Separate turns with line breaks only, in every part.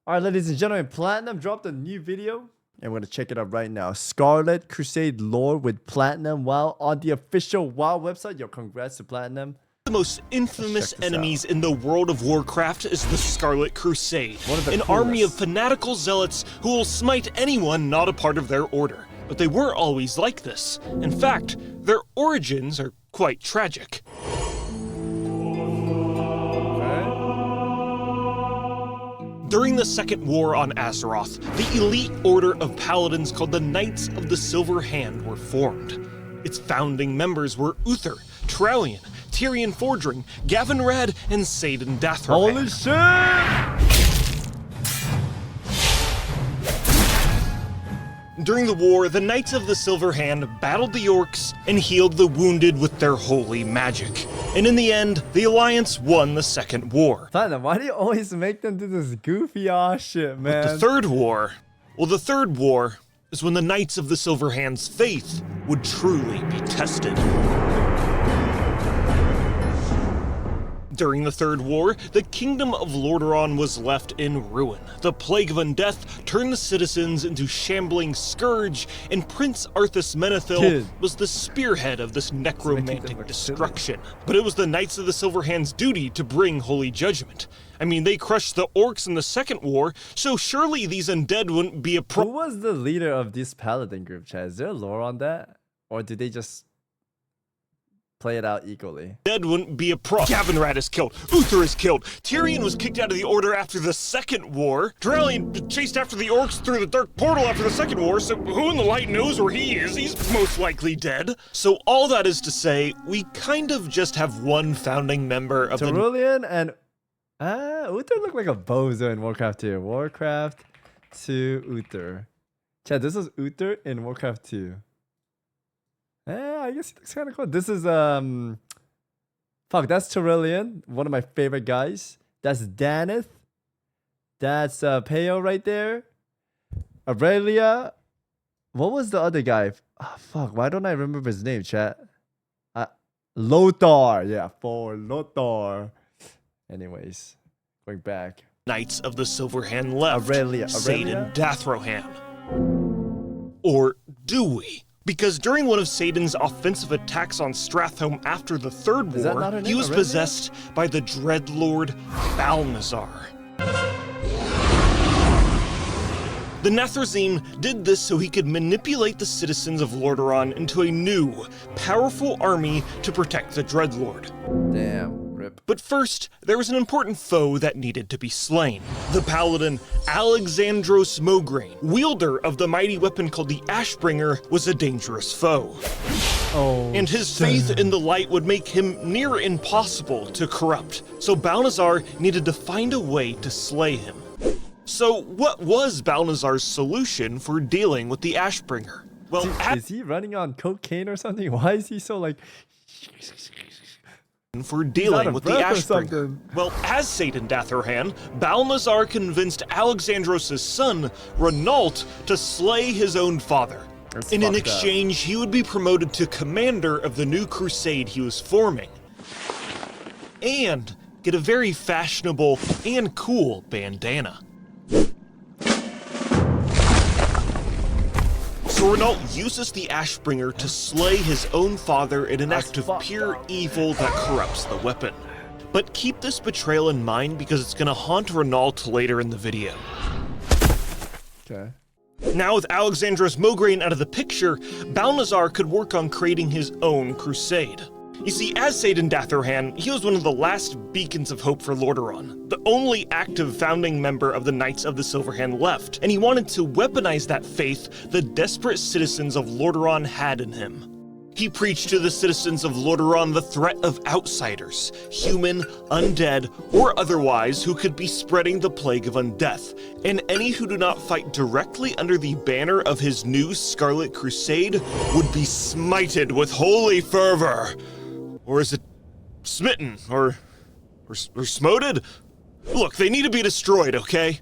All right, ladies and gentlemen, Platinum dropped a new video, and we're gonna check it out right now. Scarlet Crusade lore with Platinum WoW on the official WoW website. Yo, congrats to Platinum.
The most infamous enemies in the world of Warcraft is the Scarlet Crusade, an army of fanatical zealots who will smite anyone not a part of their order. But they weren't always like this. In fact, their origins are quite tragic. During the Second War on Azeroth, the elite order of paladins called the Knights of the Silver Hand were formed. Its founding members were Uther, Trallian, Tyrion Fordring, Gavinrad, and Saidan Dathrohan.
Holy shit!
During the war, the Knights of the Silver Hand battled the orcs and healed the wounded with their holy magic. And in the end, the Alliance won the Second War.
Platinum, why do you always make them do this goofy ass shit, man?
But the Third War, the Third War is when the Knights of the Silver Hand's faith would truly be tested. During the Third War, the kingdom of Lordaeron was left in ruin. The Plague of Undeath turned the citizens into shambling scourge, and Prince Arthas Menethil was the spearhead of this necromantic destruction. But it was the Knights of the Silver Hand's duty to bring holy judgment. I mean, they crushed the orcs in the Second War, so surely these undead wouldn't be a
Who was the leader of this paladin group, Chad? Is there lore on that? Or did they just play it out equally?
Dead wouldn't be a Gavinrad is killed. Uther is killed. Tyrion was kicked out of the Order after the Second War. Trallian chased after the orcs through the Dark Portal after the Second War, so who in the light knows where he is? He's most likely dead. So all that is to say, we kind of just have one founding member of
Tyrion and Uther looked like a bozo in Warcraft 2. Warcraft 2 Uther. Chad, this is Uther in Warcraft 2. I guess he looks kind of cool. This is, fuck, that's Tyrion, one of my favorite guys. That's Daneth. That's Peo right there. Aurelia. What was the other guy? Oh, fuck, why don't I remember his name, chat? Lothar. Yeah, for Lothar. Anyways, going back.
Knights of the Silver Hand left.
Aurelia.
Saidan Dathrohan. Or do we? Because during one of Saidan's offensive attacks on Stratholme after the Third War, he was possessed by the Dreadlord Balnazar. The Nathrezim did this so he could manipulate the citizens of Lordaeron into a new, powerful army to protect the Dreadlord.
Damn. Rip.
But first, there was an important foe that needed to be slain. The paladin Alexandros Mograine, wielder of the mighty weapon called the Ashbringer, was a dangerous foe. And his faith in the light would make him near impossible to corrupt, so Balnazar needed to find a way to slay him. So what was Balnazar's solution for dealing with the Ashbringer? Well,
is he running on cocaine or something? Why is he so like...
for dealing with the Ashbringer? Well, as Saidan Dathrohan, Balnazar convinced Alexandros' son, Renault, to slay his own father. In exchange, he would be promoted to commander of the new crusade he was forming. And get a very fashionable and cool bandana. So Renault uses the Ashbringer to slay his own father in an act of pure evil that corrupts the weapon. But keep this betrayal in mind because it's going to haunt Renault later in the video.
Okay.
Now with Alexandros Mograine out of the picture, Balnazar could work on creating his own crusade. You see, as Saidan Dathrohan, he was one of the last beacons of hope for Lordaeron, the only active founding member of the Knights of the Silver Hand left, and he wanted to weaponize that faith the desperate citizens of Lordaeron had in him. He preached to the citizens of Lordaeron the threat of outsiders, human, undead, or otherwise, who could be spreading the plague of undeath, and any who do not fight directly under the banner of his new Scarlet Crusade would be smited with holy fervor. Or is it smitten? Or smoted? Look, they need to be destroyed, okay?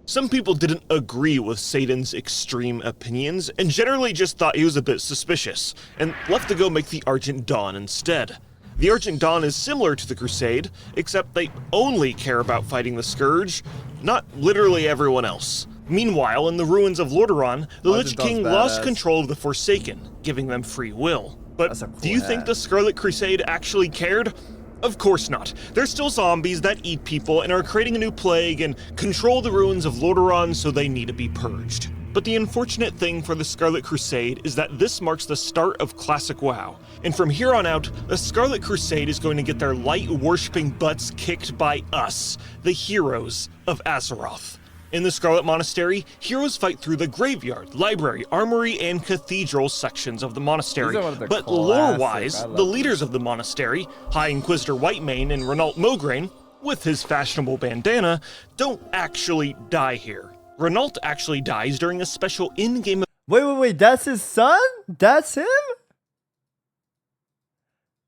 Some people didn't agree with Saidan's extreme opinions and generally just thought he was a bit suspicious, and left to go make the Argent Dawn instead. The Argent Dawn is similar to the Crusade, except they only care about fighting the Scourge, not literally everyone else. Meanwhile, in the ruins of Lordaeron, the Lich King lost control of the Forsaken, giving them free will. But do you think the Scarlet Crusade actually cared? Of course not. They're still zombies that eat people and are creating a new plague and control the ruins of Lordaeron, so they need to be purged. But the unfortunate thing for the Scarlet Crusade is that this marks the start of Classic WoW. And from here on out, the Scarlet Crusade is going to get their light-worshipping butts kicked by us, the heroes of Azeroth. In the Scarlet Monastery, heroes fight through the graveyard, library, armory, and cathedral sections of the monastery. But lore-wise, the leaders of the monastery, High Inquisitor Whitemane and Renault Mograine, with his fashionable bandana, don't actually die here. Renault actually dies during a special in-game...
Wait, that's his son? That's him?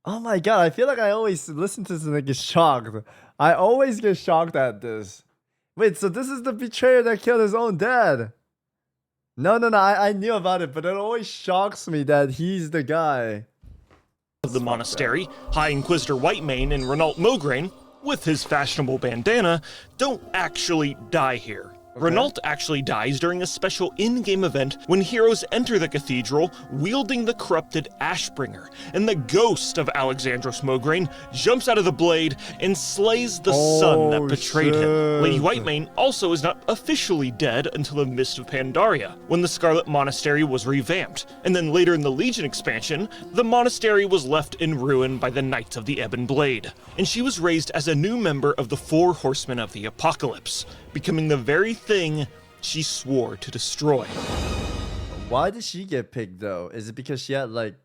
Oh my god, I feel like I always listen to this and I get shocked. I always get shocked at this. Wait, so this is the betrayer that killed his own dad? No, I knew about it, but it always shocks me that he's the guy.
Of the monastery, High Inquisitor Whitemane and Renault Mograine, with his fashionable bandana, don't actually die here. Renault actually dies during a special in-game event when heroes enter the cathedral wielding the corrupted Ashbringer, and the ghost of Alexandros Mograine jumps out of the blade and slays the son that betrayed him. Lady Whitemane also is not officially dead until the Mist of Pandaria, when the Scarlet Monastery was revamped, and then later in the Legion expansion, the monastery was left in ruin by the Knights of the Ebon Blade, and she was raised as a new member of the Four Horsemen of the Apocalypse, becoming the very thing she swore to destroy.
Why did she get picked though? Is it because she had like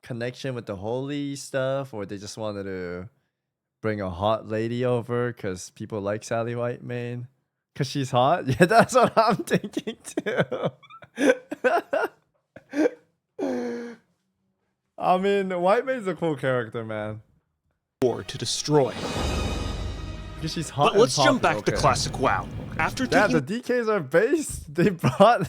connection with the holy stuff, or they just wanted to bring a hot lady over because people like Sally Whitemane? Because she's hot? Yeah, that's what I'm thinking too. I mean, Whitemane's a cool character, man.
Swore to destroy.
She's hot.
But let's jump back to Classic WoW. After
the DKs are based, they brought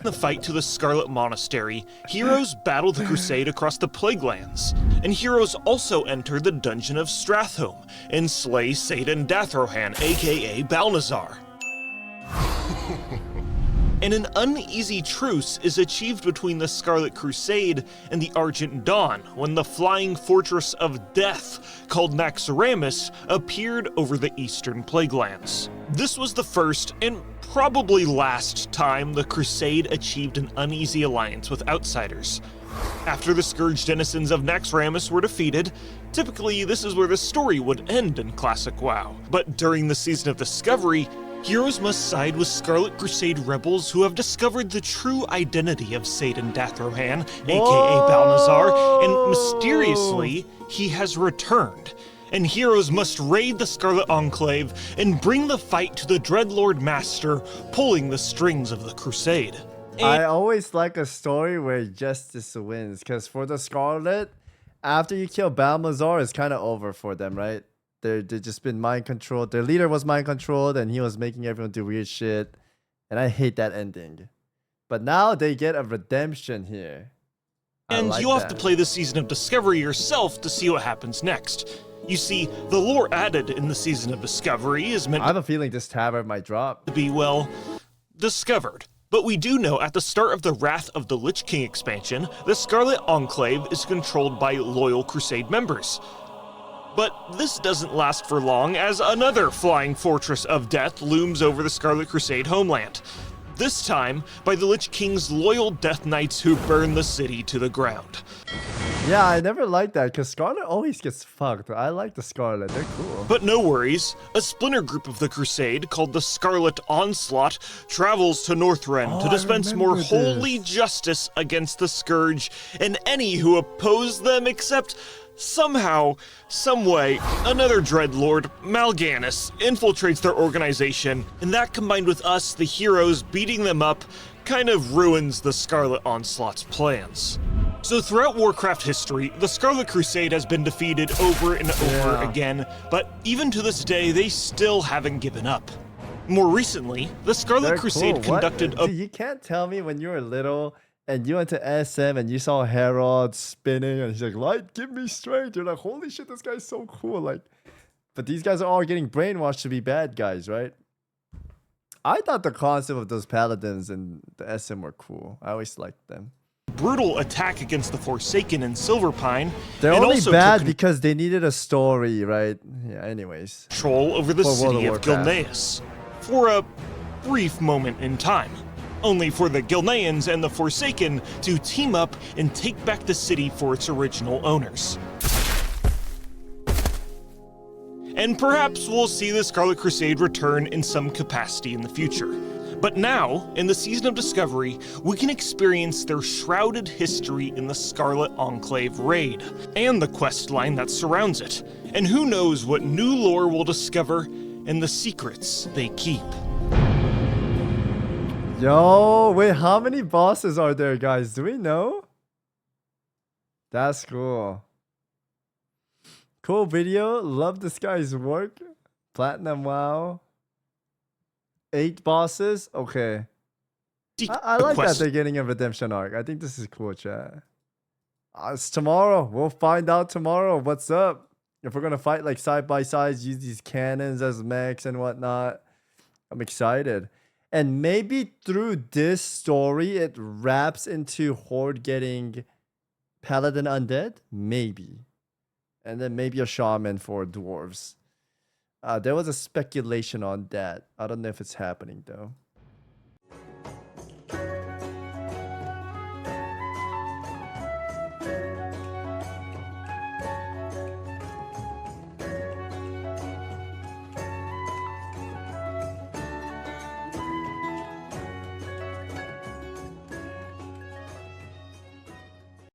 the fight to the Scarlet Monastery, heroes battle the Crusade across the Plaguelands, and heroes also enter the Dungeon of Strathhome and slay Satan Dathrohan, aka Balnazar. And an uneasy truce is achieved between the Scarlet Crusade and the Argent Dawn when the flying fortress of death called Naxxramas appeared over the eastern Plaguelands. This was the first and probably last time the Crusade achieved an uneasy alliance with outsiders. After the Scourge denizens of Naxxramas were defeated, typically this is where the story would end in Classic WoW. But during the Season of Discovery, heroes must side with Scarlet Crusade rebels who have discovered the true identity of Satan Dathrohan, aka Balnazar, and mysteriously, he has returned. And heroes must raid the Scarlet Enclave and bring the fight to the Dreadlord Master, pulling the strings of the Crusade.
I always like a story where justice wins, because for the Scarlet, after you kill Balnazar, it's kind of over for them, right? They've just been mind controlled. Their leader was mind controlled and he was making everyone do weird shit. And I hate that ending. But now they get a redemption here.
And you'll have to play the Season of Discovery yourself to see what happens next. You see, the lore added in the Season of Discovery is meant
I have a feeling this tavern might drop.
to be, well, discovered. But we do know at the start of the Wrath of the Lich King expansion, the Scarlet Enclave is controlled by loyal Crusade members. But this doesn't last for long, as another flying fortress of death looms over the Scarlet Crusade homeland. This time, by the Lich King's loyal Death Knights who burn the city to the ground.
Yeah, I never liked that, because Scarlet always gets fucked. I like the Scarlet, they're cool.
But no worries, a splinter group of the Crusade, called the Scarlet Onslaught, travels to Northrend to dispense more holy justice against the Scourge and any who oppose them, except somehow, someway, another Dreadlord, Mal'Ganis, infiltrates their organization, and that combined with us, the heroes, beating them up, kind of ruins the Scarlet Onslaught's plans. So throughout Warcraft history, the Scarlet Crusade has been defeated over and over again, but even to this day, they still haven't given up. More recently, the Scarlet Crusade conducted a...
Dude, you can't tell me when you were little and you went to SM and you saw Herod spinning and he's like, light, give me strength. You're like, holy shit, this guy's so cool. Like, but these guys are all getting brainwashed to be bad guys, right? I thought the concept of those paladins and the SM were cool. I always liked them.
Brutal attack against the Forsaken and Silverpine.
They're
and
only
also
bad
took
because they needed a story, right? Yeah, anyways.
control over the
For World
city
of
of
Warcraft.
Gilneas for a brief moment in time, only for the Gilneans and the Forsaken to team up and take back the city for its original owners. And perhaps we'll see the Scarlet Crusade return in some capacity in the future. But now, in the Season of Discovery, we can experience their shrouded history in the Scarlet Enclave raid, and the quest line that surrounds it. And who knows what new lore we'll discover and the secrets they keep.
Yo, wait, how many bosses are there, guys? Do we know? That's cool. Cool video. Love this guy's work. Platinum, wow. 8 bosses? Okay. I like that they're getting a redemption arc. I think this is cool, chat. It's tomorrow. We'll find out tomorrow what's up. If we're going to fight like side by side, use these cannons as mechs and whatnot. I'm excited. And maybe through this story, it wraps into Horde getting Paladin Undead? Maybe. And then maybe a Shaman for Dwarves. There was a speculation on that. I don't know if it's happening though.